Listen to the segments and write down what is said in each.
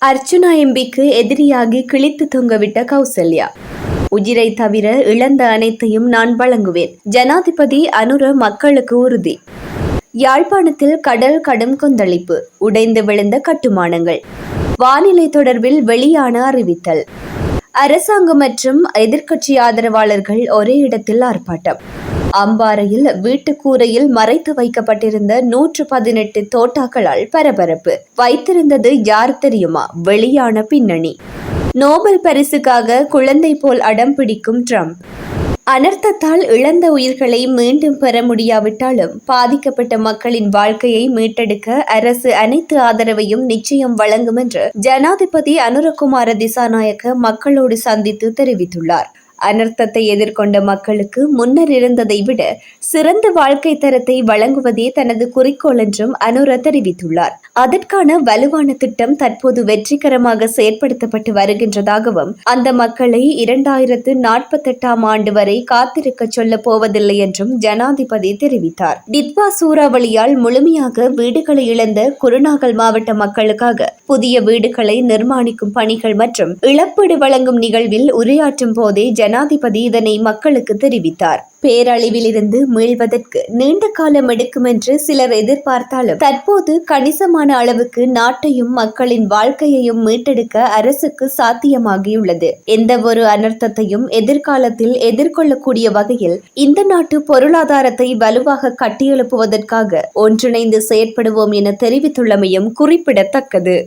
அர்ச்சுனா எம்பிக்கு எதிரியாகி கிழித்து தொங்கவிட்ட கௌசல்யா. உயிரை தவிர இழந்த அனைத்தையும் நான் வழங்குவேன். ஜனாதிபதி அனுர மக்களுக்கு உறுதி. யாழ்ப்பாணத்தில் கடல் கடும் கொந்தளிப்பு. உடைந்து விழுந்த கட்டுமானங்கள். வானிலை தொடர்பில் வெளியான அறிவித்தல். அரசாங்கம் மற்றும் எதிர்க்கட்சி ஆதரவாளர்கள் ஒரே இடத்தில் ஆர்ப்பாட்டம். அம்பாறையில் வீட்டு கூரையில் மறைத்து வைக்கப்பட்டிருந்த 118 தோட்டாக்களால் பரபரப்பு. வைத்திருந்தது யார் தெரியுமா? வெளியான பின்னணி. நோபல் பரிசுக்காக குழந்தை போல் அடம் பிடிக்கும் ட்ரம்ப். அனர்த்தத்தால் இழந்த உயிர்களை மீண்டும் பெற முடியாவிட்டாலும் பாதிக்கப்பட்ட மக்களின் வாழ்க்கையை மீட்டெடுக்க அரசு அனைத்து ஆதரவையும் நிச்சயம் வழங்கும் என்று ஜனாதிபதி அனுரகுமார திசாநாயக்க மக்களோடு சந்தித்து தெரிவித்துள்ளார். அனர்த்தத்தை எதிர்கொண்ட மக்களுக்கு முன்னர் இருந்ததை விட சிறந்த வாழ்க்கை தரத்தை வழங்குவதே தனது குறிக்கோள் என்றும் அனுர தெரிவித்துள்ளார். அதற்கான வலுவான திட்டம் தற்போது வெற்றிகரமாக செயற்படுத்தப்பட்டு வருகின்றதாகவும் அந்த மக்களை 2048 ஆண்டு வரை காத்திருக்க சொல்ல போவதில்லை என்றும் ஜனாதிபதி தெரிவித்தார். டிட்வா சூறாவளியால் முழுமையாக வீடுகளை இழந்த குருநாகல் மாவட்ட மக்களுக்காக புதிய வீடுகளை நிர்மாணிக்கும் பணிகள் மற்றும் இழப்பீடு வழங்கும் நிகழ்வில் உரையாற்றும் போதே ஜனாதிபதி இதனை மக்களுக்கு தெரிவித்தார். பேரழிவிலிருந்து மீள்வதற்கு நீண்ட காலம் எடுக்கும் என்று சிலர் எதிர்பார்த்தாலும் தற்போது கணிசமான அளவுக்கு நாட்டையும் மக்களின் வாழ்க்கையையும் மீட்டெடுக்க அரசுக்கு சாத்தியமாகியுள்ளது. எந்த ஒரு அனர்த்தத்தையும் எதிர்காலத்தில் எதிர்கொள்ளக்கூடிய வகையில் இந்த நாட்டு பொருளாதாரத்தை வலுவாக கட்டியெழுப்புவதற்காக ஒன்றிணைந்து செயற்படுவோம் என தெரிவித்துள்ளமையும் குறிப்பிடத்தக்கது.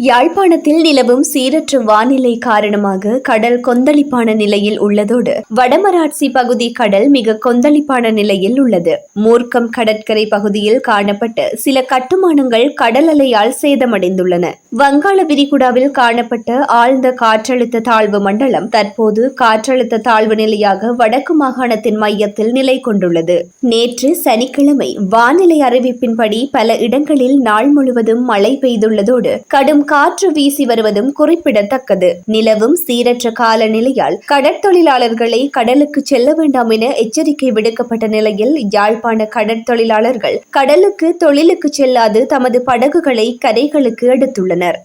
யாழ்ப்பாணத்தில் நிலவும் சீரற்ற வானிலை காரணமாக கடல் கொந்தளிப்பான நிலையில் உள்ளதோடு வடமராட்சி பகுதி கடல் மிக கொந்தளிப்பான நிலையில் உள்ளது. மூர்க்கம் கடற்கரை பகுதியில் காணப்பட்ட சில கட்டுமானங்கள் கடல் அலையால் சேதமடைந்துள்ளன. வங்காள விரிகுடாவில் காணப்பட்ட ஆழ்ந்த காற்றழுத்த தாழ்வு மண்டலம் தற்போது காற்றழுத்த தாழ்வு நிலையாக வடக்கு மாகாணத்தின் மையத்தில் நிலை கொண்டுள்ளது. நேற்று சனிக்கிழமை வானிலை அறிவிப்பின்படி பல இடங்களில் நாள் முழுவதும் மழை பெய்துள்ளதோடு கடும் காற்று வீசி வருவதும் குறிப்பிடத்தக்கது. நிலவும் சீரற்ற காலநிலையால் கடற்தொழிலாளர்களை கடலுக்கு செல்ல வேண்டாம் என எச்சரிக்கை விடுக்கப்பட்ட நிலையில் யாழ்ப்பாண கடற்தொழிலாளர்கள் கடலுக்கு தொழிலுக்கு செல்லாது தமது படகுகளை கரைகளுக்கு எடுத்துள்ளனர்.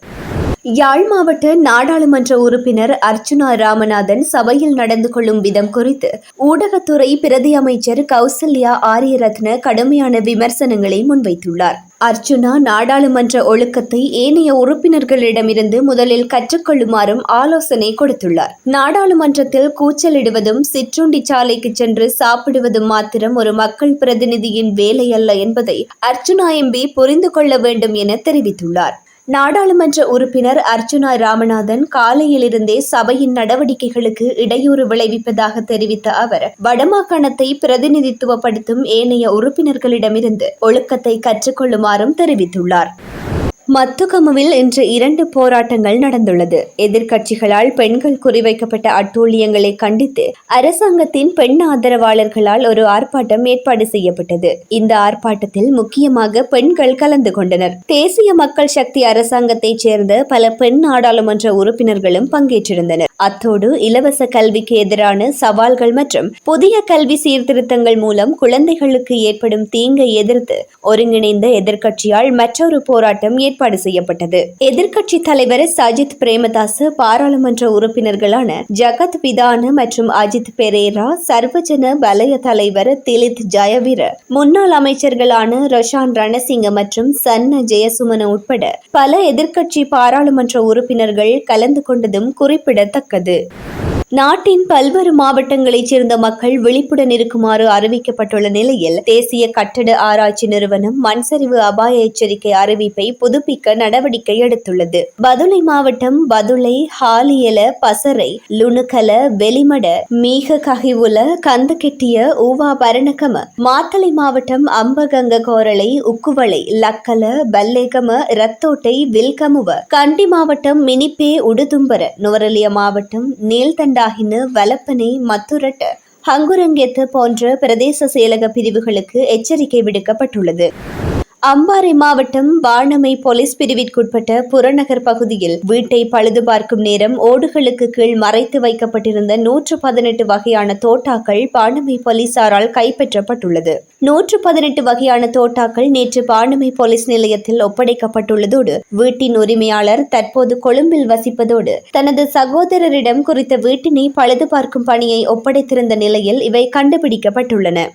யாழ் மாவட்ட நாடாளுமன்ற உறுப்பினர் அர்ச்சுனா ராமநாதன் சபையில் நடந்து கொள்ளும் விதம் குறித்து ஊடகத்துறை பிரதி அமைச்சர் கௌசல்யா ஆரியரத்ன கடுமையான விமர்சனங்களை முன்வைத்துள்ளார். அர்ச்சுனா நாடாளுமன்ற ஒழுக்கத்தை ஏனைய உறுப்பினர்களிடமிருந்து முதலில் கற்றுக்கொள்ளுமாறும் ஆலோசனை கொடுத்துள்ளார். நாடாளுமன்றத்தில் கூச்சலிடுவதும் சிற்றுண்டி சாலைக்கு சென்று சாப்பிடுவதும் மாத்திரம் ஒரு மக்கள் பிரதிநிதியின் வேலை அல்ல என்பதை அர்ச்சுனா எம்பி புரிந்து கொள்ள வேண்டும் என தெரிவித்துள்ளார். நாடாளுமன்ற உறுப்பினர் அர்ச்சுனா ராமநாதன் காலையிலிருந்தே சபையின் நடவடிக்கைகளுக்கு இடையூறு விளைவிப்பதாக தெரிவித்த அவர் வடமாகாணத்தை பிரதிநிதித்துவப்படுத்தும் ஏனைய உறுப்பினர்களிடமிருந்து ஒழுக்கத்தை கற்றுக்கொள்ளுமாறும் தெரிவித்துள்ளார். மத்துகமுவில் இன்று 2 போராட்டங்கள் நடந்துள்ளது. எதிர்க்கட்சிகளால் பெண்கள் குறிவைக்கப்பட்ட அட்டூழியங்களை கண்டித்து அரசாங்கத்தின் பெண் ஆதரவாளர்களால் ஒரு ஆர்ப்பாட்டம் ஏற்பாடு செய்யப்பட்டது. இந்த ஆர்ப்பாட்டத்தில் முக்கியமாக பெண்கள் கலந்து கொண்டனர். தேசிய மக்கள் சக்தி அரசாங்கத்தைச் சேர்ந்த பல பெண் நாடாளுமன்ற உறுப்பினர்களும் பங்கேற்றிருந்தனர். அத்தோடு இலவச கல்விக்கு எதிரான சவால்கள் மற்றும் புதிய கல்வி சீர்திருத்தங்கள் மூலம் குழந்தைகளுக்கு ஏற்படும் தீங்கை எதிர்த்து ஒருங்கிணைந்த எதிர்க்கட்சியால் மற்றொரு போராட்டம் ஏற்பாடு செய்யப்பட்டது. எதிர்க்கட்சி தலைவர் சஜித் பிரேமதாச, பாராளுமன்ற உறுப்பினர்களான ஜகத் விதான மற்றும் அஜித் பெரேரா, சர்வஜன வலய தலைவர் திலித் ஜயவீர, முன்னாள் அமைச்சர்களான ரொஷான் ரணசிங்க மற்றும் சன்ன ஜெயசுமன உட்பட பல எதிர்க்கட்சி பாராளுமன்ற உறுப்பினர்கள் கலந்து கொண்டதும் குறிப்பிடத்தக்கது. நாட்டின் பல்வேறு மாவட்டங்களைச் சேர்ந்த மக்கள் விழிப்புடன் இருக்குமாறு அறிவிக்கப்பட்டுள்ள நிலையில் தேசிய கட்டட ஆராய்ச்சி நிறுவனம் மண்சரிவு அபாய எச்சரிக்கை அறிவிப்பை புதுப்பிக்க நடவடிக்கை எடுத்துள்ளது. பதுளை மாவட்டம் பதுளை, ஹாலியல, பசறை, லுணுகல, வெளிமட, மீக ககிவுல, கந்தகெட்டிய, ஊவா பரணகம, மாத்தளை மாவட்டம் அம்பகங்க கோரளை, உக்குவளை, லக்கல, பல்லேகம, ரத்தோட்டை, வில்கமுவ, கண்டி மாவட்டம் மினிப்பே, உடுதும்பர, நுவரெலியா மாவட்டம் நீல்தண்ட வலப்பனை, மத்துரட்ட, ஹங்குரங்கெத்து போன்ற பிரதேச செயலக பிரிவுகளுக்கு எச்சரிக்கை விடுக்கப்பட்டுள்ளது. அம்பாறை மாவட்டம் வானமை போலீஸ் பிரிவிற்குட்பட்ட புறநகர் பகுதியில் வீட்டை பழுது பார்க்கும் நேரம் ஓடுகளுக்கு கீழ் மறைத்து வைக்கப்பட்டிருந்த 118 வகையான தோட்டாக்கள் வானமை போலீசாரால் கைப்பற்றப்பட்டுள்ளது. 118 வகையான தோட்டாக்கள் நேற்று வானமை போலீஸ் நிலையத்தில் ஒப்படைக்கப்பட்டுள்ளதோடு வீட்டின் உரிமையாளர் தற்போது கொழும்பில் வசிப்பதோடு தனது சகோதரரிடம் குறித்த வீட்டினை பழுது பார்க்கும் பணியை ஒப்படைத்திருந்த நிலையில் இவை கண்டுபிடிக்கப்பட்டுள்ளன.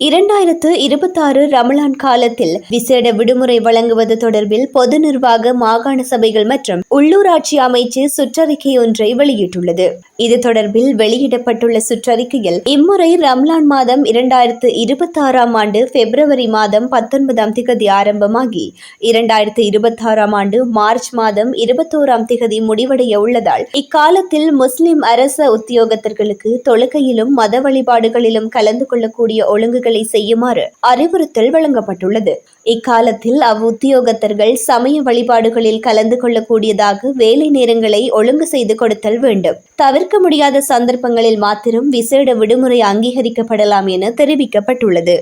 2026 ரமலான் காலத்தில் விசேட விடுமுறை வழங்குவது தொடர்பில் பொது நிர்வாக மாகாண சபைகள் மற்றும் உள்ளூராட்சி அமைச்சு சுற்றறிக்கை ஒன்றை வெளியிட்டுள்ளது. இது தொடர்பில் வெளியிடப்பட்டுள்ள சுற்றறிக்கையில் இம்முறை ரமலான் மாதம் 2026 ஆண்டு பிப்ரவரி மாதம் 19ஆம் திகதி ஆரம்பமாகி 2026 ஆண்டு மார்ச் மாதம் 21ஆம் திகதி முடிவடைய உள்ளதால் இக்காலத்தில் முஸ்லிம் அரச உத்தியோகத்தர்களுக்கு தொழுகையிலும் மத வழிபாடுகளிலும் கலந்து கொள்ளக்கூடிய ஒழுங்குகள் செய்யுமாறு அறிவுறுத்தல் வழங்கப்பட்டுள்ளது. இக்காலத்தில் அவ்வுத்தியோகத்தர்கள் சமய வழிபாடுகளில் கலந்து கொள்ளக்கூடியதாக வேலை நேரங்களை ஒழுங்கு செய்து கொடுத்தல் வேண்டும். தவிர்க்க முடியாத சந்தர்ப்பங்களில் மாத்திரம் விசேட விடுமுறை அங்கீகரிக்கப்படலாம் என தெரிவிக்கப்பட்டுள்ளது.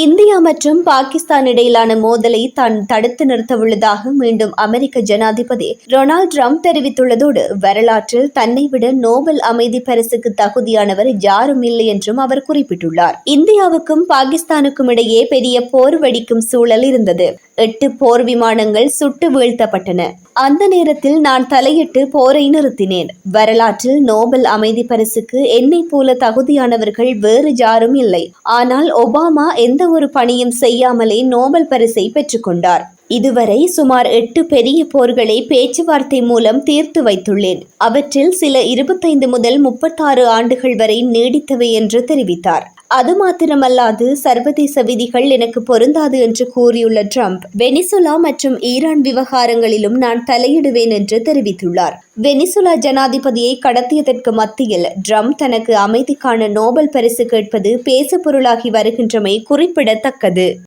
இந்தியா மற்றும் பாகிஸ்தான் இடையிலான மோதலை தான் தடுத்து நிறுத்தவுள்ளதாக மீண்டும் அமெரிக்க ஜனாதிபதி டொனால்ட் ட்ரம்ப் தெரிவித்துள்ளதோடு வரலாற்றில் தன்னை விட நோபல் அமைதி பரிசுக்கு தகுதியானவர் யாரும் இல்லை என்றும் அவர் குறிப்பிட்டுள்ளார். இந்தியாவுக்கும் பாகிஸ்தானுக்கும் இடையே பெரிய போர் வெடிக்கும் சூழல் இருந்தது. 8 போர் விமானங்கள் சுட்டு வீழ்த்தப்பட்டன. அந்த நேரத்தில் நான் தலையிட்டு போரை நிறுத்தினேன். வரலாற்றில் நோபல் அமைதி பரிசுக்கு என்னை போல தகுதியானவர்கள் வேறு யாரும் இல்லை. ஆனால் ஒபாமா எந்த ஒரு பணியும் செய்யாமலே நோபல் பரிசை பெற்றுக்கொண்டார். இதுவரை சுமார் 8 பெரிய போர்களை பேச்சுவார்த்தை மூலம் தீர்த்து வைத்துள்ளேன். அவற்றில் சில 25 முதல் 36 ஆண்டுகள் வரை நீடித்தவை என்று தெரிவித்தார். அது மாத்திரமல்லாது சர்வதேச விதிகள் எனக்கு பொருந்தாது என்று கூறியுள்ள ட்ரம்ப் வெனிசுலா மற்றும் ஈரான் விவகாரங்களிலும் நான் தலையிடுவேன் என்று தெரிவித்துள்ளார். வெனிசுலா ஜனாதிபதியை கடத்தியதற்கு மத்தியில் ட்ரம்ப் தனக்கு அமைதிக்கான நோபல் பரிசு கேட்பது பேசுபொருளாகி வருகின்றமை குறிப்பிடத்தக்கது.